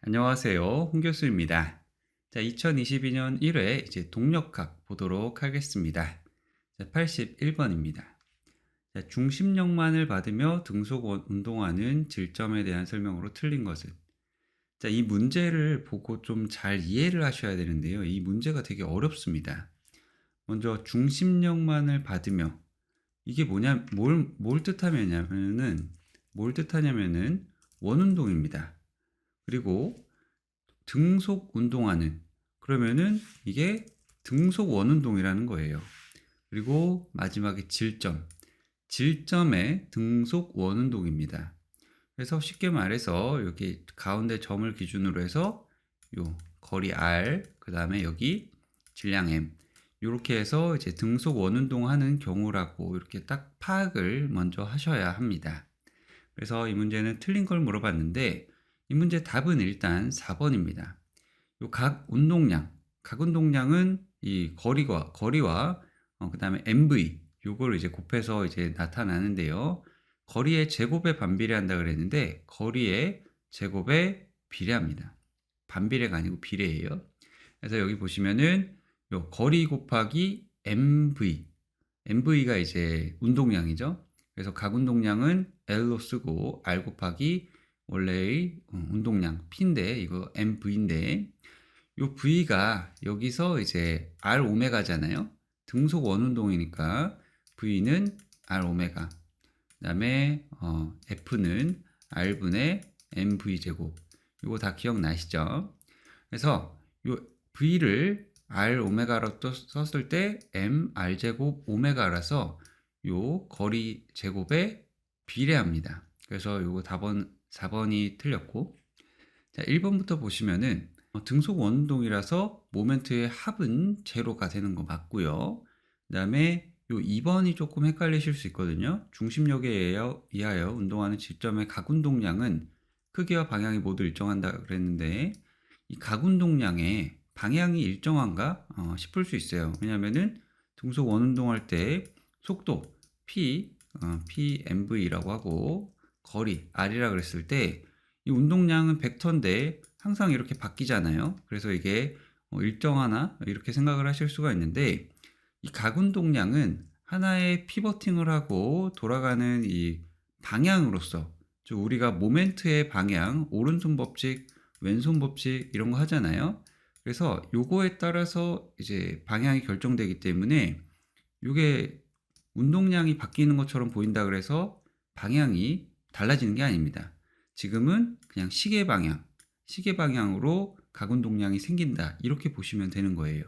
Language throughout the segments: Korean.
안녕하세요. 홍 교수입니다. 자, 2022년 1회 이제 동력학 보도록 하겠습니다. 자, 81번입니다. 자, 중심력만을 받으며 등속 운동하는 질점에 대한 설명으로 틀린 것은? 자, 이 문제를 보고 좀 잘 이해를 하셔야 되는데요. 이 문제가 되게 어렵습니다. 먼저 중심력만을 받으며 이게 뭘 뜻하냐면은 원운동입니다. 그리고 등속 운동하는 그러면은 이게 등속 원운동이라는 거예요. 그리고 마지막에 질점의 등속 원운동입니다. 그래서 쉽게 말해서 여기 가운데 점을 기준으로 해서 요 거리 R 그 다음에 여기 질량 M 이렇게 해서 이제 등속 원운동 하는 경우라고 이렇게 딱 파악을 먼저 하셔야 합니다. 그래서 이 문제는 틀린 걸 물어봤는데 이 문제 답은 일단 4번입니다. 각 운동량은 이 거리와 그다음에 MV 요거를 이제 곱해서 이제 나타나는데요. 거리의 제곱에 반비례한다 그랬는데 거리의 제곱에 비례합니다. 반비례가 아니고 비례예요. 그래서 여기 보시면은 요 거리 곱하기 MV가 이제 운동량이죠. 그래서 각 운동량은 L로 쓰고 R 곱하기 원래의 운동량 P인데 이거 MV인데 요 V가 여기서 이제 R 오메가잖아요. 등속 원운동이니까 V는 R 오메가. 그다음에 F는 R분의 MV 제곱. 이거 다 기억나시죠? 그래서 요 V를 R 오메가로 또 썼을 때 M R 제곱 오메가라서 요 거리 제곱에 비례합니다. 그래서 요거 4번이 틀렸고 자, 1번부터 보시면은 등속 원운동이라서 모멘트의 합은 제로가 되는 거 맞고요. 그 다음에 요 2번이 조금 헷갈리실 수 있거든요. 중심력에 의하여 운동하는 질점의 각 운동량은 크기와 방향이 모두 일정한다 그랬는데 이 각 운동량의 방향이 일정한가 싶을 수 있어요. 왜냐면은 등속 원운동할 때 속도 PMV라고 하고 거리 R이라 그랬을 때 이 운동량은 벡터인데 항상 이렇게 바뀌잖아요. 그래서 이게 일정하나 이렇게 생각을 하실 수가 있는데 이 각 운동량은 하나의 피버팅을 하고 돌아가는 이 방향으로서 즉 우리가 모멘트의 방향, 오른손 법칙, 왼손 법칙 이런 거 하잖아요. 그래서 요거에 따라서 이제 방향이 결정되기 때문에 이게 운동량이 바뀌는 것처럼 보인다 그래서 방향이 달라지는 게 아닙니다. 지금은 그냥 시계 방향으로 각 운동량이 생긴다. 이렇게 보시면 되는 거예요.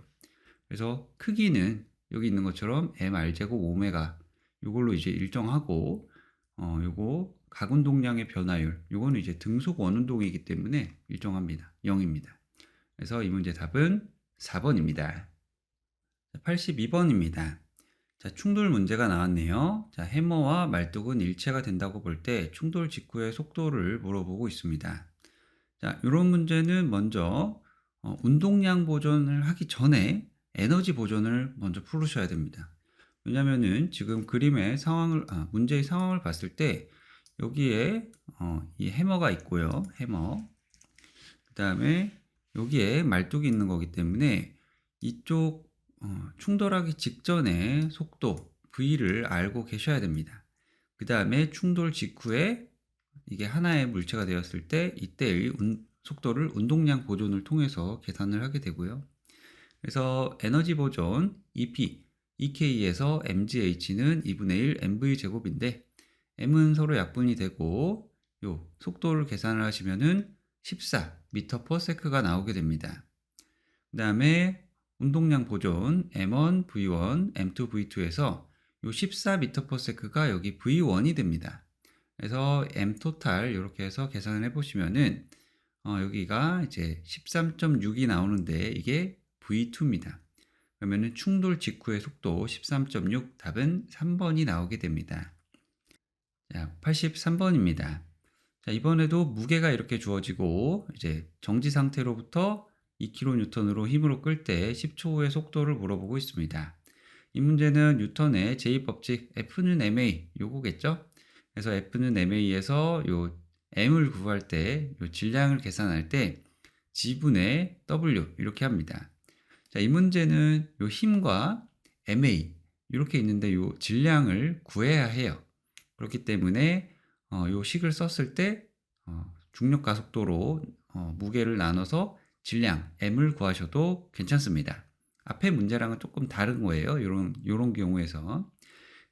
그래서 크기는 여기 있는 것처럼 mr제곱 오메가 이걸로 이제 일정하고 요거 각 운동량의 변화율 요거는 이제 등속 원운동이기 때문에 일정합니다. 0입니다. 그래서 이 문제 답은 4번입니다. 82번입니다. 자, 충돌 문제가 나왔네요. 자, 해머와 말뚝은 일체가 된다고 볼 때 충돌 직후의 속도를 물어보고 있습니다. 자, 이런 문제는 먼저 운동량 보존을 하기 전에 에너지 보존을 먼저 풀으셔야 됩니다. 왜냐면은 지금 문제의 상황을 봤을 때 여기에 이 해머가 있고요. 해머. 그 다음에 여기에 말뚝이 있는 거기 때문에 이쪽 충돌하기 직전에 속도 V를 알고 계셔야 됩니다. 그 다음에 충돌 직후에 이게 하나의 물체가 되었을 때 이때의 속도를 운동량 보존을 통해서 계산을 하게 되고요. 그래서 에너지 보존 EK에서 mgH는 2분의 1 mv 제곱인데 m은 서로 약분이 되고 요 속도를 계산을 하시면은 14 m/s가 나오게 됩니다. 그 다음에 운동량 보존 M1, V1, M2, V2에서 요 14 m/s가 여기 V1이 됩니다. 그래서 M 토탈 이렇게 해서 계산을 해보시면은 여기가 이제 13.6이 나오는데 이게 V2입니다. 그러면은 충돌 직후의 속도 13.6 답은 3번이 나오게 됩니다. 자, 83번입니다. 자, 이번에도 무게가 이렇게 주어지고 이제 정지 상태로부터 2kN으로 힘으로 끌 때 10초 후의 속도를 물어보고 있습니다. 이 문제는 뉴턴의 제2법칙 F는 ma 요거겠죠? 그래서 F는 ma에서 요 m을 구할 때 요 질량을 계산할 때 G분의 W 이렇게 합니다. 자, 이 문제는 요 힘과 MA 이렇게 있는데 요 질량을 구해야 해요. 그렇기 때문에 요 식을 썼을 때 중력 가속도로 무게를 나눠서 질량 M을 구하셔도 괜찮습니다. 앞에 문제랑은 조금 다른 거예요. 요런 경우에서.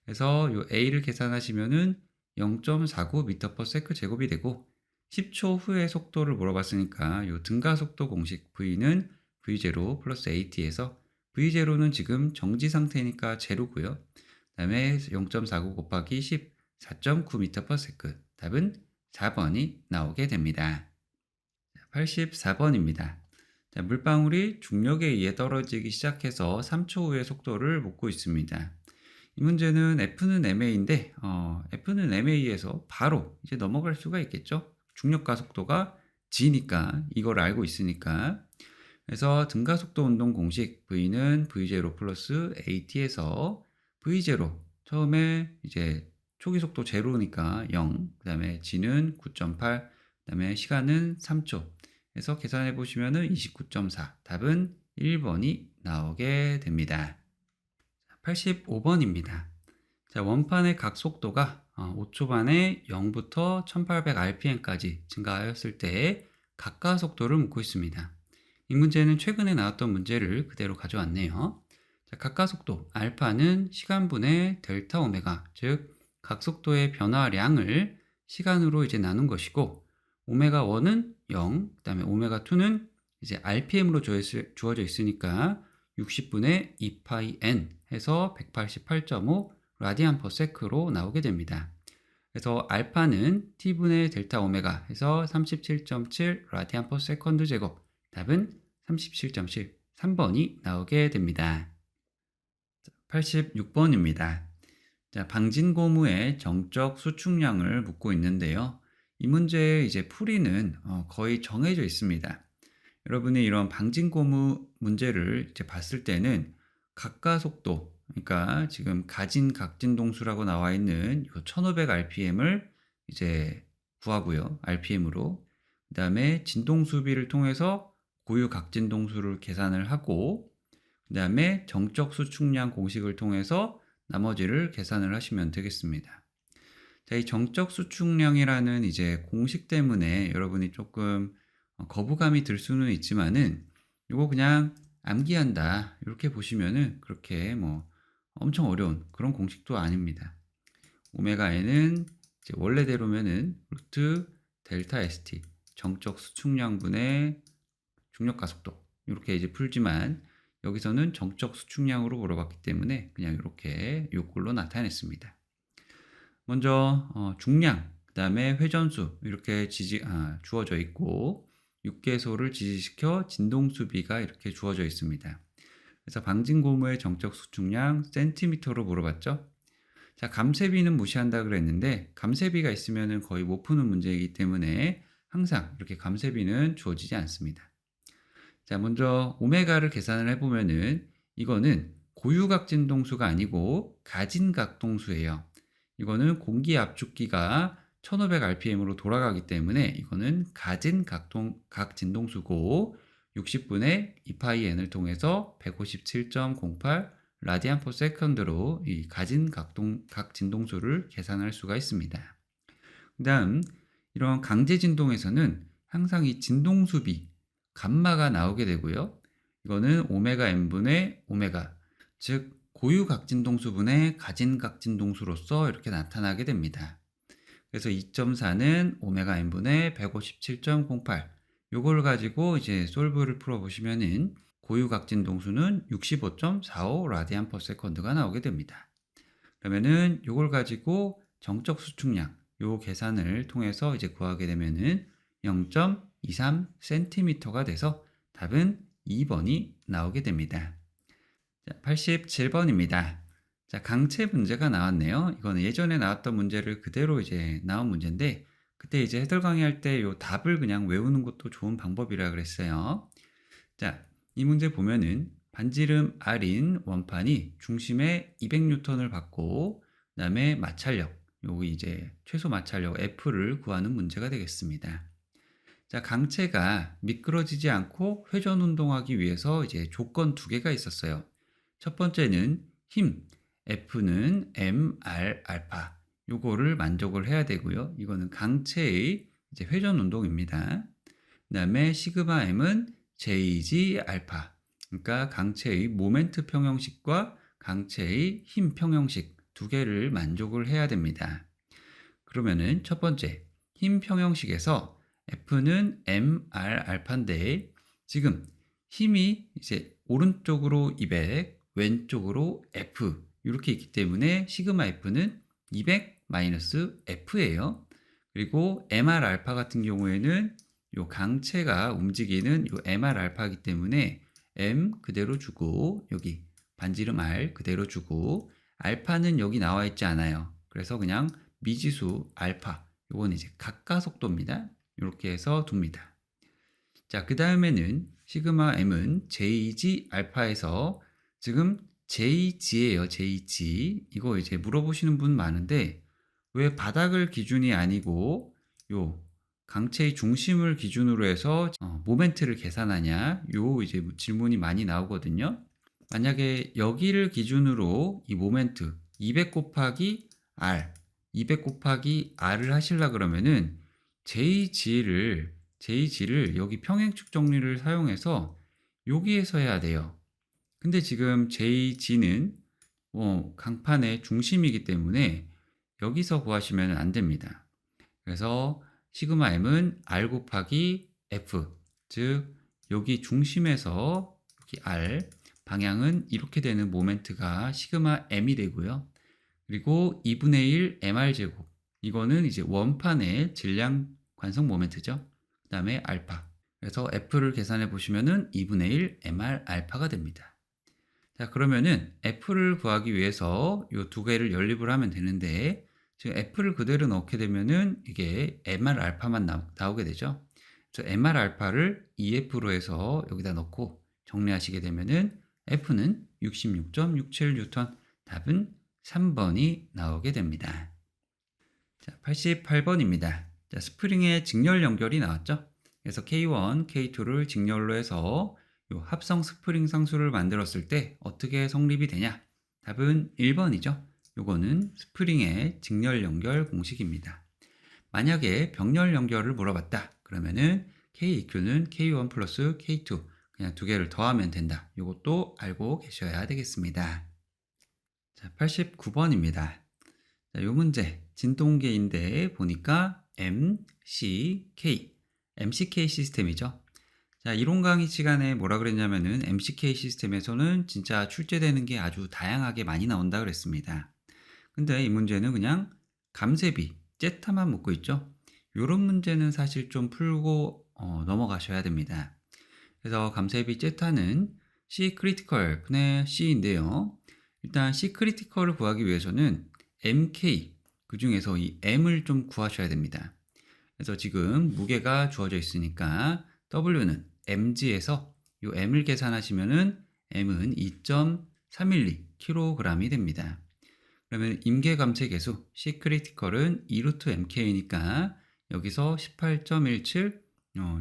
그래서 요 A를 계산하시면은 0.49m/s 제곱이 되고 10초 후의 속도를 물어봤으니까 요 등가속도 공식 V는 V0 플러스 AT에서 V0는 지금 정지 상태니까 제로고요. 그다음에 0.49 곱하기 10 4.9m/s 답은 4번이 나오게 됩니다. 84번입니다. 자, 물방울이 중력에 의해 떨어지기 시작해서 3초 후의 속도를 묻고 있습니다. 이 문제는 F는 ma인데 F는 ma에서 바로 이제 넘어갈 수가 있겠죠. 중력 가속도가 g니까 이걸 알고 있으니까. 그래서 등가속도 운동 공식 V는 V0 플러스 AT에서 V0 처음에 이제 초기 속도 제로니까 0, 그 다음에 g는 9.8, 그 다음에 시간은 3초. 그래서 계산해 보시면은 29.4. 답은 1번이 나오게 됩니다. 85번입니다. 자, 원판의 각 속도가 5초 만에 0부터 1800rpm까지 증가하였을 때 각각 속도를 묻고 있습니다. 이 문제는 최근에 나왔던 문제를 그대로 가져왔네요. 자, 각각 속도 알파는 시간분의 델타 오메가, 즉 각속도의 변화량을 시간으로 이제 나눈 것이고, 오메가 1은 0, 그다음에 오메가 2는 이제 rpm으로 주어져 있으니까 60분의 2파이 n 해서 188.5 라디안 퍼 세크로 나오게 됩니다. 그래서 알파는 t분의 델타 오메가 해서 37.7 라디안 퍼 세컨드 제곱, 답은 37.7, 3번이 나오게 됩니다. 86번입니다. 자, 방진고무의 정적 수축량을 묻고 있는데요. 이 문제의 이제 풀이는 거의 정해져 있습니다. 여러분이 이런 방진고무 문제를 이제 봤을 때는 각가속도, 그러니까 지금 가진각진동수라고 나와 있는 1500rpm을 이제 구하고요. rpm으로. 그 다음에 진동수비를 통해서 고유각진동수를 계산을 하고, 그 다음에 정적 수축량 공식을 통해서 나머지를 계산을 하시면 되겠습니다. 자, 이 정적 수축량이라는 이제 공식 때문에 여러분이 조금 거부감이 들 수는 있지만은 이거 그냥 암기한다 이렇게 보시면은 그렇게 뭐 엄청 어려운 그런 공식도 아닙니다. 오메가 n은 이제 원래대로면은 루트 델타 st 정적 수축량분의 중력 가속도 이렇게 이제 풀지만 여기서는 정적 수축량으로 물어봤기 때문에 그냥 이렇게 요꼴로 나타냈습니다. 먼저 중량, 그 다음에 회전수 이렇게 주어져 있고 육개소를 지지시켜 진동수비가 이렇게 주어져 있습니다. 그래서 방진고무의 정적 수축량 센티미터로 물어봤죠. 자, 감쇄비는 무시한다 그랬는데 감쇄비가 있으면 거의 못 푸는 문제이기 때문에 항상 이렇게 감쇄비는 주어지지 않습니다. 자, 먼저 오메가를 계산을 해보면은 이거는 고유각진동수가 아니고 가진각동수예요. 이거는 공기 압축기가 1500rpm으로 돌아가기 때문에 이거는 가진각진동수고 60분의 2파이 n을 통해서 157.08 라디안 퍼 세컨드로 이 가진각진동수를 계산할 수가 있습니다. 그 다음 이런 강제진동에서는 항상 이 진동수비 감마가 나오게 되고요. 이거는 오메가 n분의 오메가, 즉 고유각진동수분의 가진각진동수로서 이렇게 나타나게 됩니다. 그래서 2.4는 오메가 n분의 157.08 요걸 가지고 이제 솔브를 풀어보시면은 고유각진동수는 65.45 라디안 퍼 세컨드가 나오게 됩니다. 그러면은 요걸 가지고 정적 수축량 요 계산을 통해서 이제 구하게 되면은 0.23cm가 돼서 답은 2번이 나오게 됩니다. 자, 87번입니다. 자, 강체 문제가 나왔네요. 이거는 예전에 나왔던 문제를 그대로 이제 나온 문제인데 그때 이제 해설 강의할 때 요 답을 그냥 외우는 것도 좋은 방법이라 그랬어요. 자, 이 문제 보면은 반지름 R인 원판이 중심에 200N을 받고 그다음에 마찰력 여기 이제 최소 마찰력 F를 구하는 문제가 되겠습니다. 자, 강체가 미끄러지지 않고 회전 운동하기 위해서 이제 조건 두 개가 있었어요. 첫 번째는 힘, F는 mr 알파. 요거를 만족을 해야 되고요. 이거는 강체의 이제 회전 운동입니다. 그다음에 시그마 m은 jg 알파. 그러니까 강체의 모멘트 평형식과 강체의 힘 평형식 두 개를 만족을 해야 됩니다. 그러면은 첫 번째 힘 평형식에서 F는 mr 알파인데 지금 힘이 이제 오른쪽으로 200, 왼쪽으로 F 이렇게 있기 때문에 시그마 F는 200 마이너스 F예요. 그리고 mr 알파 같은 경우에는 요 강체가 움직이는 요 mr 알파이기 때문에 m 그대로 주고 여기 반지름 r 그대로 주고 알파는 여기 나와 있지 않아요. 그래서 그냥 미지수 알파 요건 이제 각가속도입니다. 이렇게 해서 둡니다. 자, 그 다음에는 시그마 m은 jg 알파에서 지금 jg예요. jg 이거 이제 물어보시는 분 많은데 왜 바닥을 기준이 아니고 요 강체의 중심을 기준으로 해서 모멘트를 계산하냐 요 이제 질문이 많이 나오거든요. 만약에 여기를 기준으로 이 모멘트 200 곱하기 r 200 곱하기 r을 하시려 그러면은 jg를 여기 평행축 정리를 사용해서 여기에서 해야 돼요. 근데 지금 jg는 강판의 중심이기 때문에 여기서 구하시면 안 됩니다. 그래서 시그마 m은 r 곱하기 f, 즉 여기 중심에서 여기 r 방향은 이렇게 되는 모멘트가 시그마 m이 되고요. 그리고 2분의 1 mr 제곱 이거는 이제 원판의 질량 관성 모멘트죠. 그 다음에 알파. 그래서 F를 계산해 보시면은 2분의 1 mr 알파가 됩니다. 자, 그러면은 F를 구하기 위해서 이 두 개를 연립을 하면 되는데 지금 F를 그대로 넣게 되면은 이게 mr 알파만 나오게 되죠. 그래서 mr 알파를 EF로 해서 여기다 넣고 정리하시게 되면은 F는 66.67N. 답은 3번이 나오게 됩니다. 자, 88번입니다. 자, 스프링의 직렬 연결이 나왔죠. 그래서 K1, K2를 직렬로 해서 요 합성 스프링 상수를 만들었을 때 어떻게 성립이 되냐? 답은 1번이죠. 요거는 스프링의 직렬 연결 공식입니다. 만약에 병렬 연결을 물어봤다. 그러면은 KEQ는 K1 플러스 K2 그냥 두 개를 더하면 된다. 요것도 알고 계셔야 되겠습니다. 자, 89번입니다. 자, 요 문제 진동계인데 보니까 MCK 시스템이죠. 자, 이론 강의 시간에 뭐라 그랬냐면은 MCK 시스템에서는 진짜 출제되는 게 아주 다양하게 많이 나온다 그랬습니다. 근데 이 문제는 그냥 감세비 제타만 묻고 있죠. 요런 문제는 사실 좀 풀고 넘어가셔야 됩니다. 그래서 감세비 제타는 C 크리티컬 분의 C인데요. 일단 C 크리티컬을 구하기 위해서는 MK 그 중에서 이 M을 좀 구하셔야 됩니다. 그래서 지금 무게가 주어져 있으니까 W는 mg에서 이 M을 계산하시면은 M은 2.312kg이 됩니다. 그러면 임계 감체 계수 C 크리티컬은 2루트 mk니까 여기서 18.17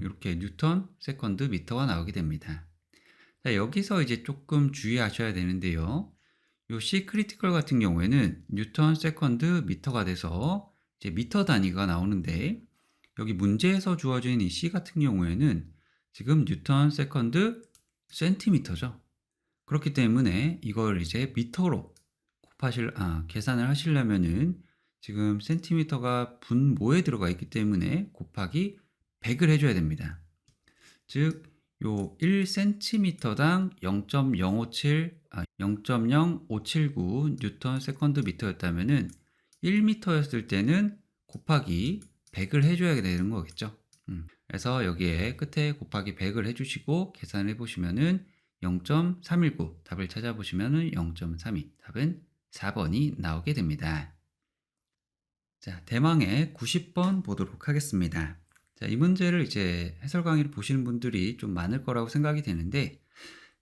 이렇게 뉴턴 세컨드 미터가 나오게 됩니다. 자, 여기서 이제 조금 주의하셔야 되는데요. 요 C 크리티컬 같은 경우에는 뉴턴 세컨드 미터가 돼서 이제 미터 단위가 나오는데 여기 문제에서 주어진 이 C 같은 경우에는 지금 뉴턴 세컨드 센티미터죠. 그렇기 때문에 이걸 이제 미터로 계산을 하시려면은 지금 센티미터가 분모에 들어가 있기 때문에 곱하기 100을 해줘야 됩니다. 즉, 요 1cm당 0.0579 뉴턴 세컨드 미터였다면은 1m였을 때는 곱하기 100을 해줘야 되는 거겠죠. 그래서 여기에 끝에 곱하기 100을 해주시고 계산해 보시면은 0.319 답을 찾아보시면은 0.32 답은 4번이 나오게 됩니다. 자, 대망의 90번 보도록 하겠습니다. 자, 이 문제를 이제 해설 강의를 보시는 분들이 좀 많을 거라고 생각이 되는데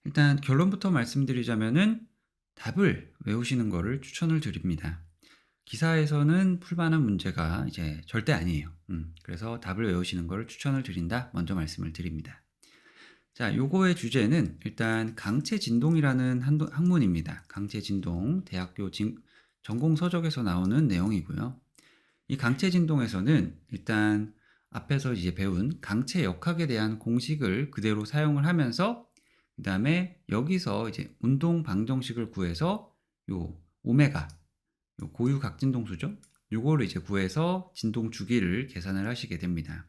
일단 결론부터 말씀드리자면은 답을 외우시는 거를 추천을 드립니다. 기사에서는 풀만한 문제가 이제 절대 아니에요. 그래서 답을 외우시는 걸 추천을 드린다. 먼저 말씀을 드립니다. 자, 요거의 주제는 일단 강체 진동이라는 학문입니다. 강체 진동, 대학교 전공 서적에서 나오는 내용이고요. 이 강체 진동에서는 일단 앞에서 이제 배운 강체 역학에 대한 공식을 그대로 사용을 하면서 그 다음에 여기서 이제 운동 방정식을 구해서 요 오메가, 요 고유 각진동수죠. 요거를 이제 구해서 진동 주기를 계산을 하시게 됩니다.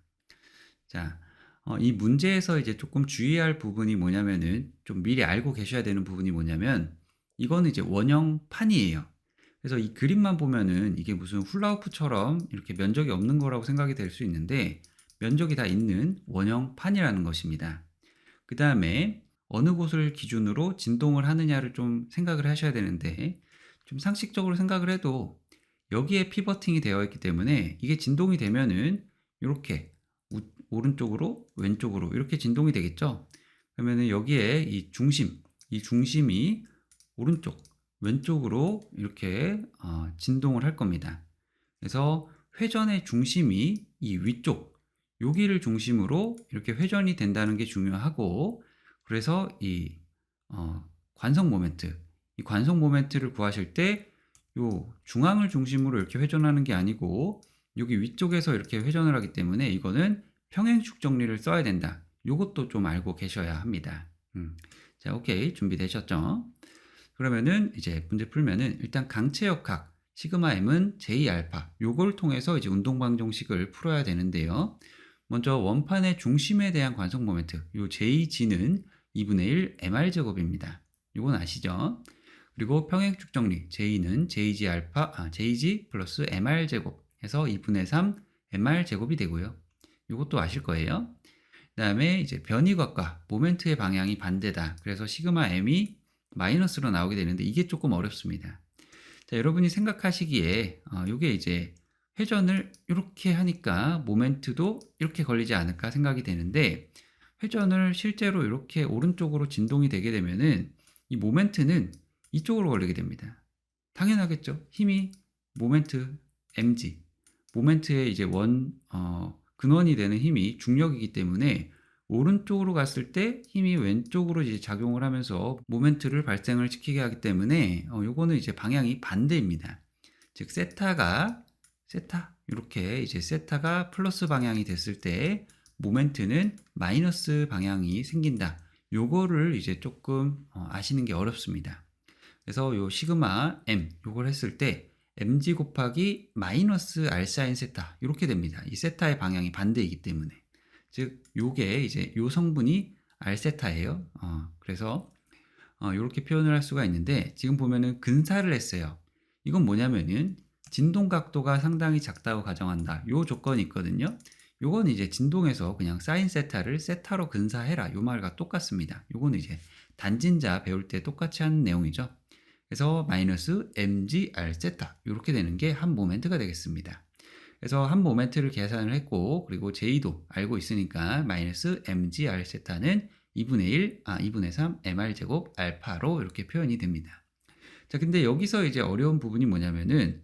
자, 이 문제에서 이제 조금 주의할 부분이 뭐냐면은 좀 미리 알고 계셔야 되는 부분이 뭐냐면 이거는 이제 원형판이에요. 그래서 이 그림만 보면은 이게 무슨 훌라후프처럼 이렇게 면적이 없는 거라고 생각이 될 수 있는데 면적이 다 있는 원형판이라는 것입니다. 그 다음에 어느 곳을 기준으로 진동을 하느냐를 좀 생각을 하셔야 되는데 좀 상식적으로 생각을 해도 여기에 피버팅이 되어 있기 때문에 이게 진동이 되면은 이렇게 오른쪽으로 왼쪽으로 이렇게 진동이 되겠죠. 그러면은 여기에 이 중심이 오른쪽 왼쪽으로 이렇게 진동을 할 겁니다. 그래서 회전의 중심이 이 위쪽 여기를 중심으로 이렇게 회전이 된다는 게 중요하고, 그래서 이 관성 모멘트를 구하실 때 요 중앙을 중심으로 이렇게 회전하는 게 아니고 여기 위쪽에서 이렇게 회전을 하기 때문에 이거는 평행축 정리를 써야 된다. 요것도 좀 알고 계셔야 합니다. 자, 오케이. 준비되셨죠? 그러면은 이제 문제 풀면은 일단 강체 역학 시그마 m은 j 알파 요걸 통해서 이제 운동 방정식을 풀어야 되는데요. 먼저 원판의 중심에 대한 관성 모멘트 요 jg는 2분의 1 mr 제곱입니다. 요건 아시죠? 그리고 평행축 정리 j는 jg 플러스 mr 제곱 해서 2분의 3 mr 제곱이 되고요. 요것도 아실 거예요. 그 다음에 이제 변이각과 모멘트의 방향이 반대다. 그래서 시그마 m이 마이너스로 나오게 되는데 이게 조금 어렵습니다. 자, 여러분이 생각하시기에 이게 이제 회전을 이렇게 하니까 모멘트도 이렇게 걸리지 않을까 생각이 되는데, 회전을 실제로 이렇게 오른쪽으로 진동이 되게 되면은 이 모멘트는 이쪽으로 걸리게 됩니다. 당연하겠죠. 힘이 모멘트 mg, 모멘트의 이제 근원이 되는 힘이 중력이기 때문에 오른쪽으로 갔을 때 힘이 왼쪽으로 이제 작용을 하면서 모멘트를 발생을 시키게 하기 때문에 요거는 이제 방향이 반대입니다. 즉 세타가 플러스 방향이 됐을 때 모멘트는 마이너스 방향이 생긴다. 요거를 이제 조금 아시는 게 어렵습니다. 그래서 요 시그마 m 요걸 했을 때 mg 곱하기 마이너스 r 사인 세타 이렇게 됩니다. 이 세타의 방향이 반대이기 때문에. 즉 요게 이제 요 성분이 r 세타예요. 그래서 이렇게 표현을 할 수가 있는데, 지금 보면은 근사를 했어요. 이건 뭐냐면은 진동 각도가 상당히 작다고 가정한다. 요 조건이 있거든요. 요건 이제 진동에서 그냥 사인 세타를 세타로 근사해라. 요 말과 똑같습니다. 요거는 이제 단진자 배울 때 똑같이 하는 내용이죠. 그래서 마이너스 mg r 세타 이렇게 되는 게 한 모멘트가 되겠습니다. 그래서 한 모멘트를 계산을 했고, 그리고 j도 알고 있으니까 마이너스 mg r 세타는 2분의 3 mr 제곱 알파로 이렇게 표현이 됩니다. 자, 근데 여기서 이제 어려운 부분이 뭐냐면은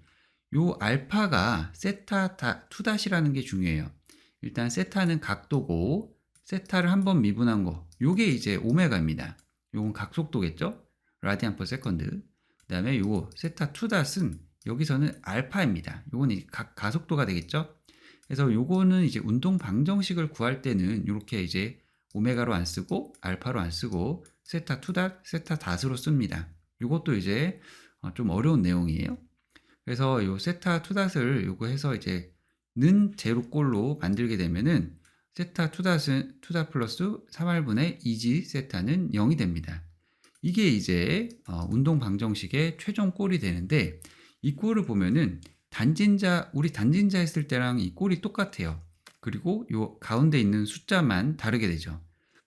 요 알파가 세타 2-이라는 게 중요해요. 일단 세타는 각도고 세타를 한번 미분한 거 요게 이제 오메가입니다. 요건 각속도겠죠? 라디안 퍼 세컨드. 그 다음에 요거 세타 2-은 여기서는 알파입니다. 요건 가속도가 되겠죠? 그래서 요거는 이제 운동 방정식을 구할 때는 이렇게 이제 오메가로 안 쓰고 알파로 안 쓰고 세타 2-, 세타 5로 씁니다. 요것도 이제 좀 어려운 내용이에요. 그래서 요 세타 2-을 요거 해서 이제 는 제로꼴로 만들게 되면은 세타 2-은 2- 플러스 3r분의 2g 세타는 0이 됩니다. 이게 이제 운동 방정식의 최종 꼴이 되는데, 이 꼴을 보면은 우리 단진자 했을 때랑 이 꼴이 똑같아요. 그리고 요 가운데 있는 숫자만 다르게 되죠.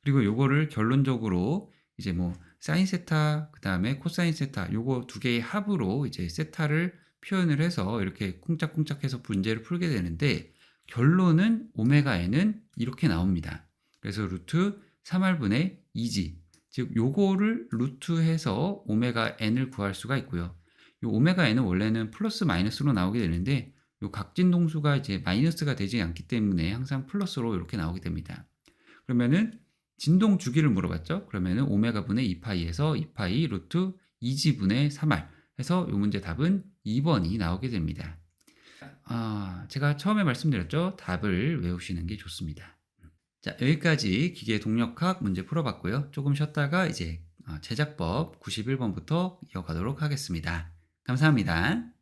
그리고 요거를 결론적으로 이제 뭐 사인 세타 그 다음에 코사인 세타 요거 두 개의 합으로 이제 세타를 표현을 해서 이렇게 쿵짝쿵짝해서 문제를 풀게 되는데, 결론은 오메가 n은 이렇게 나옵니다. 그래서 루트 3r분의 2g, 즉 요거를 루트해서 오메가 n을 구할 수가 있고요. 요 오메가 n은 원래는 플러스 마이너스로 나오게 되는데 요 각진 동수가 이제 마이너스가 되지 않기 때문에 항상 플러스로 이렇게 나오게 됩니다. 그러면은 진동 주기를 물어봤죠. 그러면은 오메가 분의 2파이에서 2파이 루트 2지분의 3r 해서 요 문제 답은 2번이 나오게 됩니다. 제가 처음에 말씀드렸죠. 답을 외우시는 게 좋습니다. 자, 여기까지 기계 동력학 문제 풀어봤고요. 조금 쉬었다가 이제 제작법 91번부터 이어가도록 하겠습니다. 감사합니다.